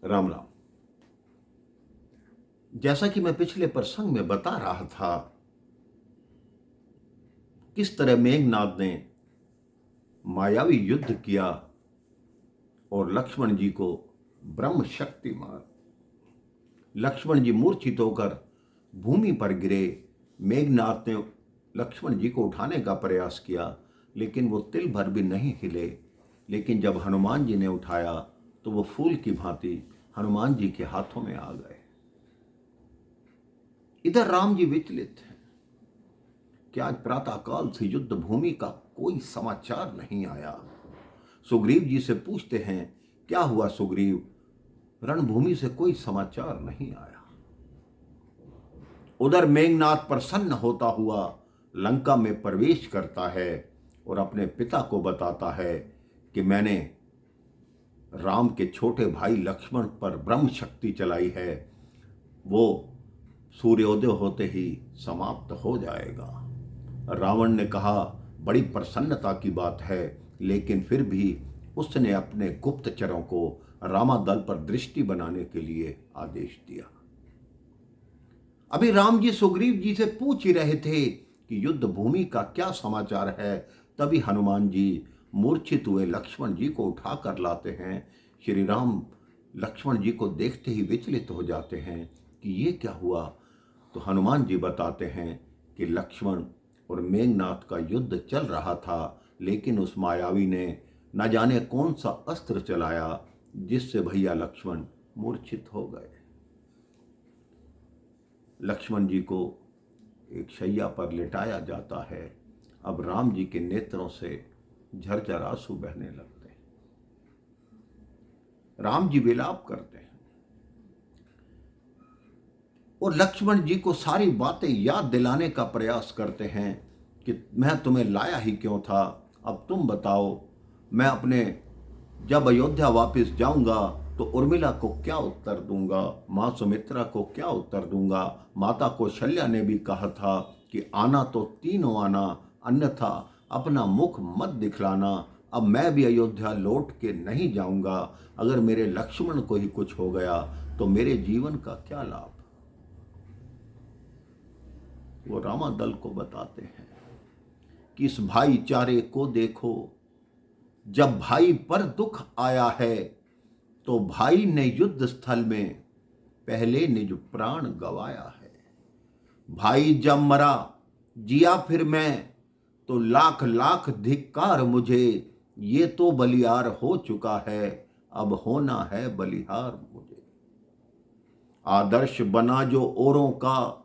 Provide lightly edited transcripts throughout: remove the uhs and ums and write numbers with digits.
राम राम। जैसा कि मैं पिछले प्रसंग में बता रहा था, किस तरह मेघनाद ने मायावी युद्ध किया और लक्ष्मण जी को ब्रह्म शक्ति मार। लक्ष्मण जी मूर्छित होकर भूमि पर गिरे। मेघनाद ने लक्ष्मण जी को उठाने का प्रयास किया, लेकिन वो तिल भर भी नहीं हिले। लेकिन जब हनुमान जी ने उठाया तो वो फूल की भांति हनुमान जी के हाथों में आ गए। इधर राम जी विचलित हैं कि आज प्रातःकाल से युद्ध भूमि का कोई समाचार नहीं आया। सुग्रीव जी से पूछते हैं, क्या हुआ सुग्रीव? रणभूमि से कोई समाचार नहीं आया। उधर मेघनाद प्रसन्न होता हुआ लंका में प्रवेश करता है और अपने पिता को बताता है कि मैंने राम के छोटे भाई लक्ष्मण पर ब्रह्म शक्ति चलाई है, वो सूर्योदय होते ही समाप्त हो जाएगा। रावण ने कहा, बड़ी प्रसन्नता की बात है, लेकिन फिर भी उसने अपने गुप्तचरों को रामादल पर दृष्टि बनाने के लिए आदेश दिया। अभी राम जी सुग्रीव जी से पूछ ही रहे थे कि युद्ध भूमि का क्या समाचार है, तभी हनुमान जी मूर्छित हुए लक्ष्मण जी को उठाकर लाते हैं। श्री राम लक्ष्मण जी को देखते ही विचलित हो जाते हैं कि ये क्या हुआ। तो हनुमान जी बताते हैं कि लक्ष्मण और मेघनाद का युद्ध चल रहा था, लेकिन उस मायावी ने न जाने कौन सा अस्त्र चलाया जिससे भैया लक्ष्मण मूर्छित हो गए। लक्ष्मण जी को एक शैया पर लेटाया जाता है। अब राम जी के नेत्रों से झरझर आंसू बहने लगते हैं। राम जी विलाप करते हैं और लक्ष्मण जी को सारी बातें याद दिलाने का प्रयास करते हैं कि मैं तुम्हें लाया ही क्यों था, अब तुम बताओ। मैं अपने जब अयोध्या वापस जाऊंगा तो उर्मिला को क्या उत्तर दूंगा, माँ सुमित्रा को क्या उत्तर दूंगा। माता कौशल्या ने भी कहा था कि आना तो तीनों आना, अन्यथा अपना मुख मत दिखलाना। अब मैं भी अयोध्या लौट के नहीं जाऊंगा। अगर मेरे लक्ष्मण को ही कुछ हो गया तो मेरे जीवन का क्या लाभ। वो रामादल को बताते हैं कि इस भाईचारे को देखो, जब भाई पर दुख आया है तो भाई ने युद्ध स्थल में पहले निज प्राण गवाया है। भाई जब मरा जिया फिर मैं, तो लाख लाख धिक्कार मुझे। ये तो बलिहार हो चुका है, अब होना है बलिहार मुझे। आदर्श बना जो औरों का,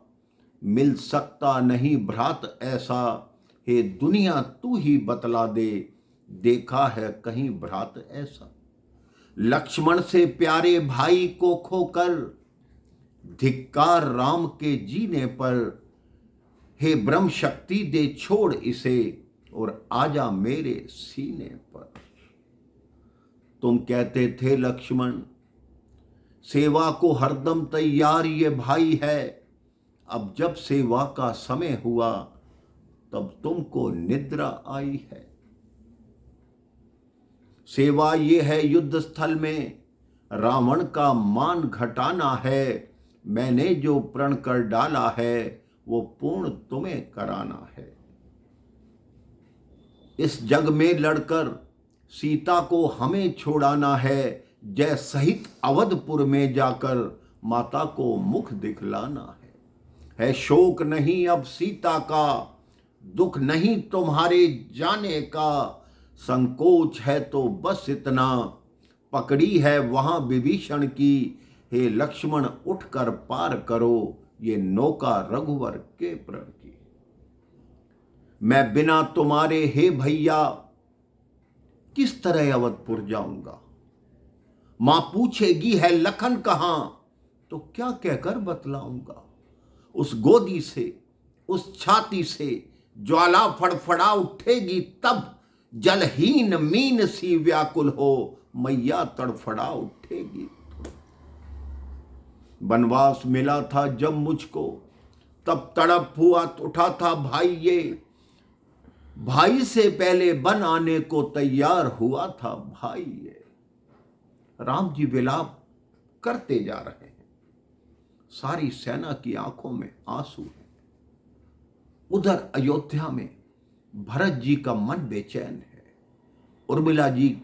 मिल सकता नहीं भ्रात ऐसा। हे दुनिया तू ही बतला दे, देखा है कहीं भ्रात ऐसा। लक्ष्मण से प्यारे भाई को खोकर, धिक्कार राम के जीने पर। हे ब्रह्म शक्ति दे छोड़ इसे, और आजा मेरे सीने पर। तुम कहते थे लक्ष्मण, सेवा को हरदम तैयार ये भाई है। अब जब सेवा का समय हुआ तब तुमको निद्रा आई है। सेवा ये है युद्ध स्थल में, रावण का मान घटाना है। मैंने जो प्रण कर डाला है वो पूर्ण तुम्हें कराना है। इस जग में लड़कर सीता को हमें छोड़ाना है। जय सहित अवधपुर में जाकर माता को मुख दिखलाना है शोक नहीं अब सीता का, दुख नहीं तुम्हारे जाने का। संकोच है तो बस इतना, पकड़ी है वहां विभीषण की। हे लक्ष्मण उठकर पार करो, ये नौका रघुवर के प्रण की। मैं बिना तुम्हारे हे भैया किस तरह अवधपुर जाऊंगा। मां पूछेगी है लखन कहां, तो क्या कहकर बतलाऊंगा। उस गोदी से, उस छाती से ज्वाला फड़फड़ा उठेगी तब। जलहीन मीन सी व्याकुल हो, मैया तड़फड़ा उठेगी। वनवास मिला था जब मुझको, तब तड़प हुआ उठा था भाई ये। भाई से पहले बन आने को तैयार हुआ था भाई ये। राम जी विलाप करते जा रहे हैं। सारी सेना की आंखों में आंसू है। उधर अयोध्या में भरत जी का मन बेचैन है। उर्मिला जी,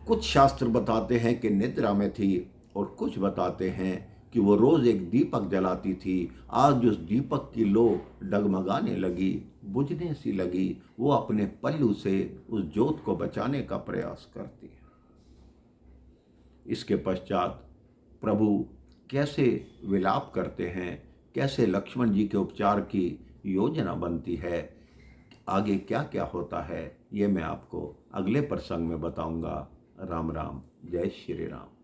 कुछ शास्त्र बताते हैं कि निद्रा में थी और कुछ बताते हैं कि वो रोज एक दीपक जलाती थी। आज उस दीपक की लो डगमगाने लगी, बुझने सी लगी। वो अपने पल्लू से उस ज्योत को बचाने का प्रयास करती है। इसके पश्चात प्रभु कैसे विलाप करते हैं, कैसे लक्ष्मण जी के उपचार की योजना बनती है, आगे क्या क्या होता है, ये मैं आपको अगले प्रसंग में बताऊंगा। राम राम, जय श्री राम।